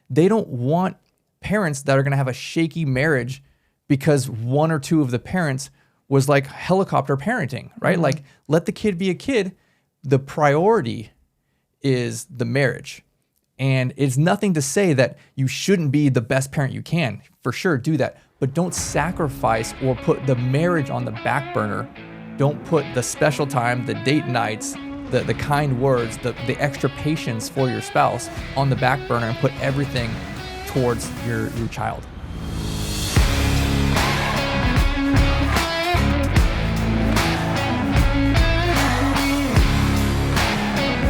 they don't want parents that are going to have a shaky marriage because one or two of the parents was like helicopter parenting, right? Mm-hmm. Like, let the kid be a kid. The priority is the marriage. And it's nothing to say that you shouldn't be the best parent you can. For sure, do that. But don't sacrifice or put the marriage on the back burner. Don't put the special time, the date nights, the kind words, the extra patience for your spouse on the back burner and put everything towards your child.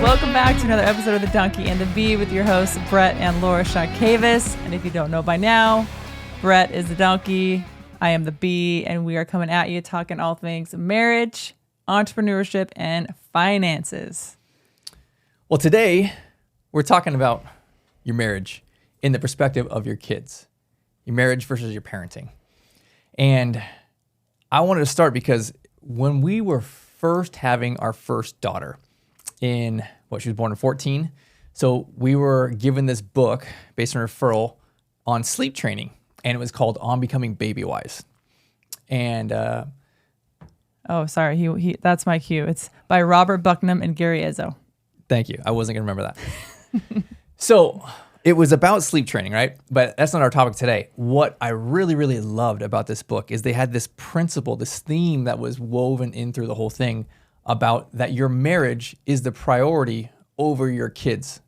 Welcome back to another episode of The Donkey and the Bee with your hosts, Brett and Laura Shonkavis. And if you don't know by now, Brett is the donkey, I am the bee, and we are coming at you talking all things marriage, entrepreneurship, and finances. Well, today we're talking about your marriage in the perspective of your kids, your marriage versus your parenting. And I wanted to start because when we were first having our first daughter she was born in 2014. So we were given this book based on referral on sleep training, and it was called On Becoming Baby Wise. And oh, sorry, he that's my cue. It's by Robert Bucknam and Gary Izzo. Thank you. I wasn't going to remember that. So it was about sleep training, right? But that's not our topic today. What I really, really loved about this book is they had this principle, this theme that was woven in through the whole thing about that your marriage is the priority over your kids.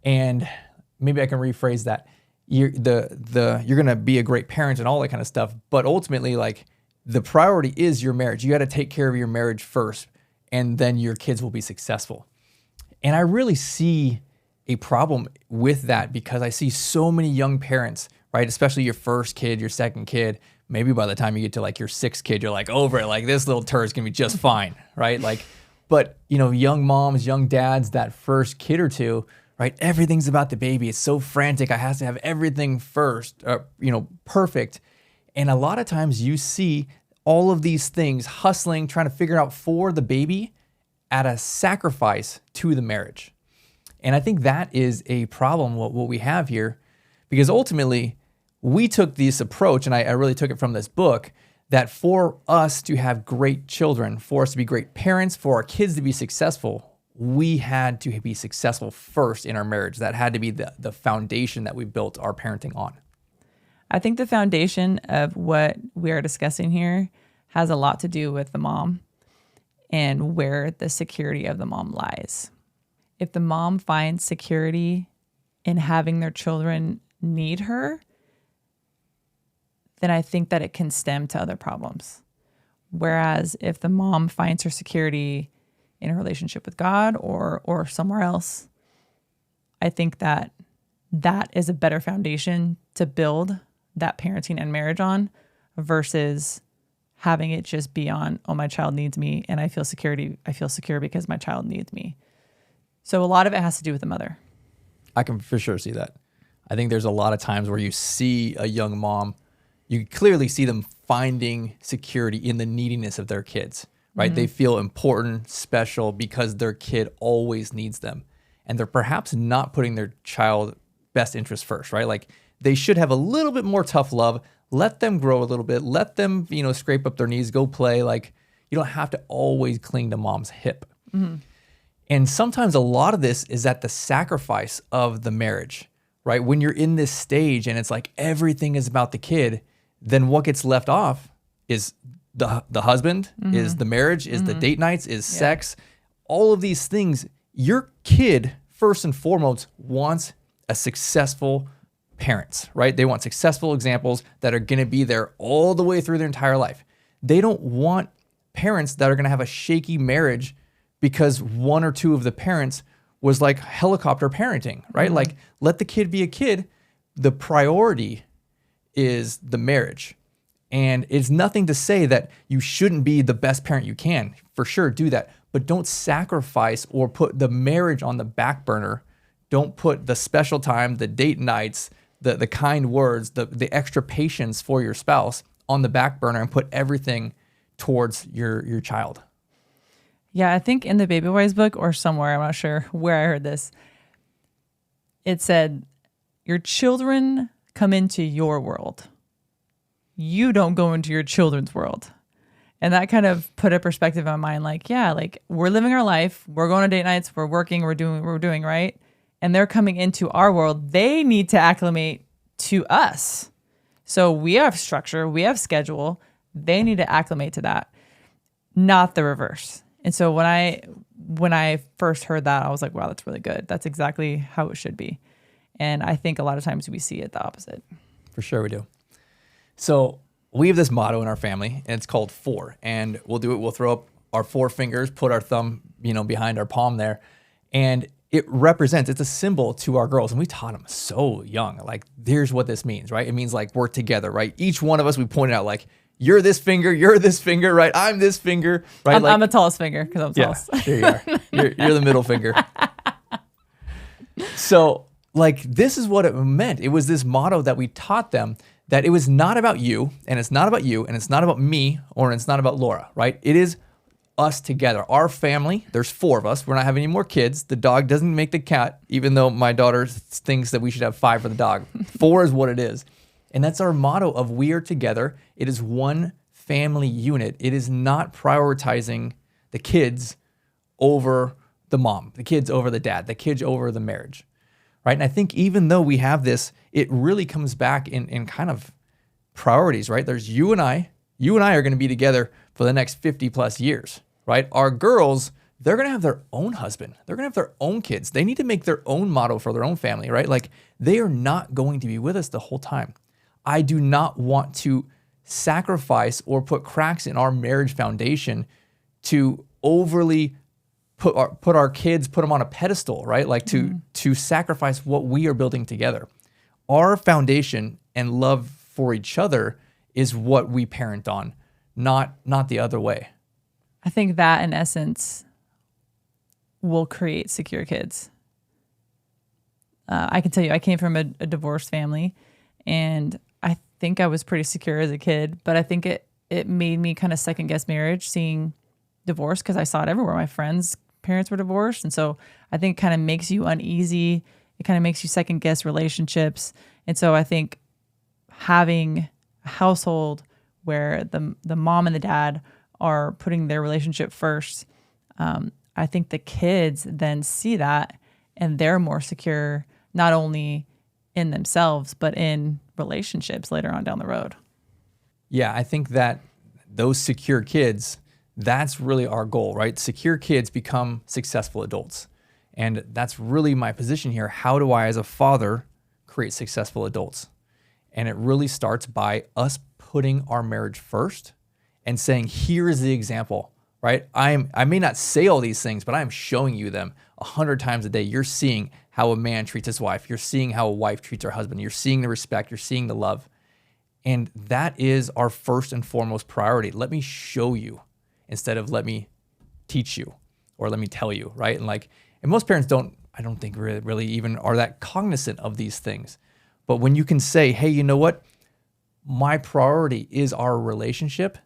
And maybe I can rephrase that. You're going to be a great parent and all that kind of stuff, but ultimately, like, the priority is your marriage. You got to take care of your marriage first, and then your kids will be successful. And I really see a problem with that because I see so many young parents, right? Especially your first kid, your second kid. Maybe by the time you get to like your sixth kid, you're like over it. Like, this little turd is gonna be just fine, right? Like, but young moms, young dads, that first kid or two, right? Everything's about the baby. It's so frantic. I have to have everything first, perfect. And a lot of times you see all of these things hustling, trying to figure out for the baby at a sacrifice to the marriage. And I think that is a problem, what we have here, because ultimately we took this approach, and I really took it from this book, that for us to have great children, for us to be great parents, for our kids to be successful, we had to be successful first in our marriage. That had to be the foundation that we built our parenting on. I think the foundation of what we are discussing here has a lot to do with the mom and where the security of the mom lies. If the mom finds security in having their children need her, then I think that it can stem to other problems. Whereas if the mom finds her security in a relationship with God or somewhere else, I think that is a better foundation to build that parenting and marriage on versus having it just be on, oh, my child needs me and I feel secure because my child needs me. So a lot of it has to do with the mother. I can for sure see that. I think there's a lot of times where you see a young mom, you clearly see them finding security in the neediness of their kids, right? Mm-hmm. They feel important, special because their kid always needs them. And they're perhaps not putting their child best interest first, right? Like, they should have a little bit more tough love. Let them grow a little bit. Let them, scrape up their knees, go play. Like, you don't have to always cling to mom's hip. Mm-hmm. And sometimes a lot of this is at the sacrifice of the marriage, right? When you're in this stage and it's like everything is about the kid, then what gets left off is the husband, mm-hmm. is the marriage, is mm-hmm. the date nights, is sex. All of these things, your kid, first and foremost, wants a successful parents, right? They want successful examples that are going to be there all the way through their entire life. They don't want parents that are going to have a shaky marriage because one or two of the parents was like helicopter parenting, right? Mm-hmm. Like, let the kid be a kid. The priority is the marriage. And it's nothing to say that you shouldn't be the best parent you can. For sure, do that. But don't sacrifice or put the marriage on the back burner. Don't put the special time, the date nights, the kind words, the extra patience for your spouse on the back burner and put everything towards your child. Yeah, I think in the Baby Wise book or somewhere, I'm not sure where I heard this, it said your children come into your world. You don't go into your children's world. And that kind of put a perspective on mine, like, yeah, like we're living our life, we're going on date nights, we're working, we're doing right. And they're coming into our world. They need to acclimate to us. So we have structure, we have schedule. They need to acclimate to that, not the reverse. And so when I first heard that, I was like, wow, that's really good. That's exactly how it should be. And I think a lot of times we see it the opposite. For sure we do. So we have this motto in our family, and it's called 4. And we'll do it. We'll throw up our 4 fingers, put our thumb, behind our palm there. And it represents, it's a symbol to our girls. And we taught them so young, like, here's what this means, right? It means like we're together, right? Each one of us, we pointed out like, you're this finger, right? I'm this finger, right? I'm the tallest finger because I'm tallest. Yeah, there you are. You're the middle finger. So like, this is what it meant. It was this motto that we taught them, that it was not about you, and it's not about you, and it's not about me, or it's not about Laura, right? It is us together. Our family, there's 4 of us. We're not having any more kids. The dog doesn't make the cat, even though my daughter thinks that we should have 5 for the dog. 4 is what it is. And that's our motto of we are together. It is one family unit. It is not prioritizing the kids over the mom, the kids over the dad, the kids over the marriage, right? And I think even though we have this, it really comes back in kind of priorities, right? There's you and I are going to be together for the next 50 plus years, right? Our girls, they're going to have their own husband. They're going to have their own kids. They need to make their own motto for their own family, right? Like, they are not going to be with us the whole time. I do not want to sacrifice or put cracks in our marriage foundation to overly put our kids, put them on a pedestal, right? Like to sacrifice what we are building together. Our foundation and love for each other is what we parent on, not the other way. I think that in essence will create secure kids. I can tell you, I came from a divorced family, and I think I was pretty secure as a kid, but I think it made me kind of second guess marriage, seeing divorce, because I saw it everywhere. My friends' parents were divorced. And so I think it kind of makes you uneasy. It kind of makes you second guess relationships. And so I think having a household where the mom and the dad are putting their relationship first, I think the kids then see that and they're more secure, not only in themselves, but in relationships later on down the road. Yeah, I think that those secure kids, that's really our goal, right? Secure kids become successful adults. And that's really my position here. How do I, as a father, create successful adults? And it really starts by us putting our marriage first and saying, here is the example, right? I may not say all these things, but I'm showing you them 100 times a day. You're seeing how a man treats his wife. You're seeing how a wife treats her husband. You're seeing the respect. You're seeing the love. And that is our first and foremost priority. Let me show you instead of let me teach you or let me tell you, right? And most parents I don't think really even are that cognizant of these things. But when you can say, hey, you know what? My priority is our relationship,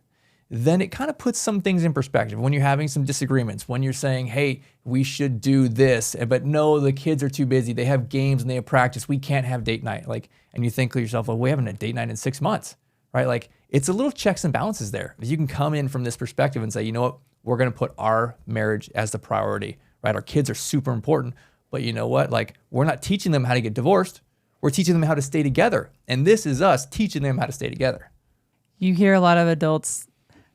then it kind of puts some things in perspective. When you're having some disagreements, when you're saying, hey, we should do this, but no, the kids are too busy. They have games and they have practice. We can't have date night. And you think to yourself, well, we haven't had a date night in 6 months, right? It's a little checks and balances there. You can come in from this perspective and say, you know what? We're going to put our marriage as the priority, right? Our kids are super important, but you know what? We're not teaching them how to get divorced. We're teaching them how to stay together. And this is us teaching them how to stay together. You hear a lot of adults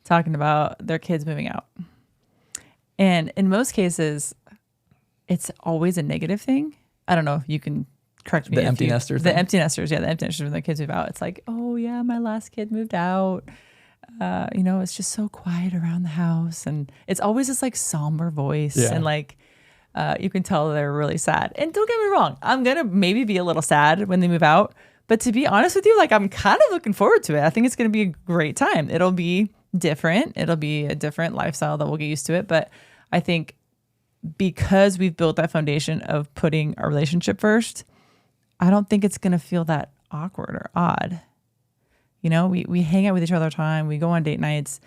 talking about their kids moving out. And in most cases, it's always a negative thing. I don't know if you can correct me. The empty nesters. The empty nesters, yeah, the empty nesters when their kids move out. It's like, oh yeah, my last kid moved out. It's just so quiet around the house. And it's always this somber voice. Yeah. And you can tell they're really sad. And don't get me wrong, I'm going to maybe be a little sad when they move out. But to be honest with you, I'm kind of looking forward to it. I think it's going to be a great time. It'll be different. It'll be a different lifestyle that we'll get used to it. But I think because we've built that foundation of putting our relationship first, I don't think it's going to feel that awkward or odd. We hang out with each other all the time. We go on date nights.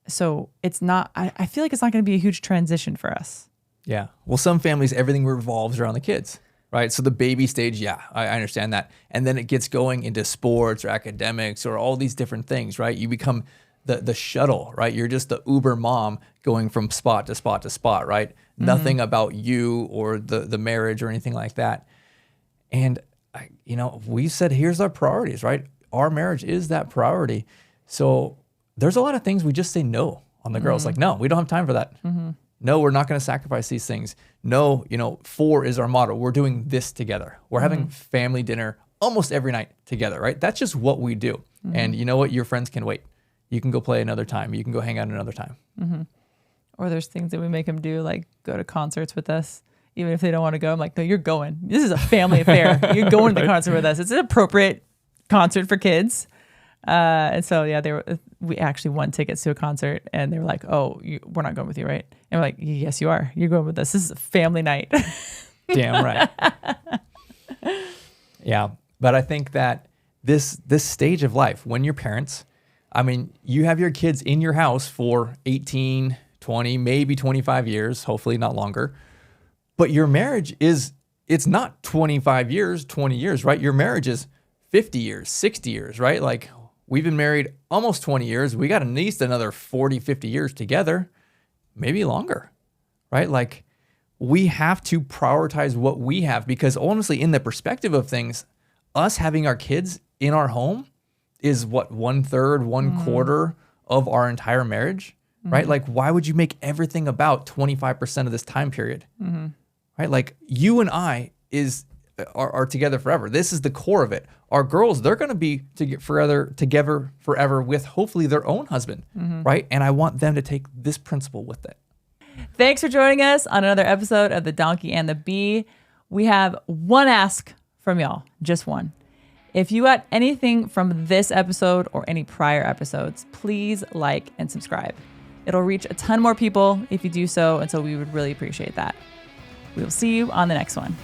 So it's not, I feel like it's not going to be a huge transition for us. Yeah. Well, some families, everything revolves around the kids, right? So the baby stage, yeah, I understand that. And then it gets going into sports or academics or all these different things, right? You become the shuttle, right? You're just the Uber mom going from spot to spot to spot, right? Nothing about you or the marriage or anything like that. And we said, here's our priorities, right? Our marriage is that priority. So there's a lot of things we just say no on the girls. Like, no, we don't have time for that. No, we're not going to sacrifice these things. No, 4 is our motto. We're doing this together. We're having family dinner almost every night together, right? That's just what we do. And you know what? Your friends can wait. You can go play another time. You can go hang out another time. Or there's things that we make them do, like go to concerts with us. Even if they don't want to go, I'm like, no, you're going. This is a family affair. You're going to the concert with us. It's an appropriate concert for kids. And so, yeah, we actually won tickets to a concert, and they were like, oh, we're not going with you, right? And we're like, yes, you are. You're going with us. This is a family night. Damn right. Yeah. But I think that this stage of life, when you're parents, I mean, you have your kids in your house for 18, 20, maybe 25 years, hopefully not longer. But your marriage it's not 25 years, 20 years, right? Your marriage is 50 years, 60 years, right? Like, we've been married almost 20 years. We got at least another 40, 50 years together, maybe longer, right? Like, we have to prioritize what we have, because honestly, in the perspective of things, us having our kids in our home is what, 1/3, 1/4 of our entire marriage, right? Like, why would you make everything about 25% of this time period? Right? Like, you and I are together forever. This is the core of it. Our girls, they're going to be together forever with hopefully their own husband, right? And I want them to take this principle with it. Thanks for joining us on another episode of The Donkey and the Bee. We have one ask from y'all, just one. If you got anything from this episode or any prior episodes, please like and subscribe. It'll reach a ton more people if you do so, and so we would really appreciate that. We will see you on the next one.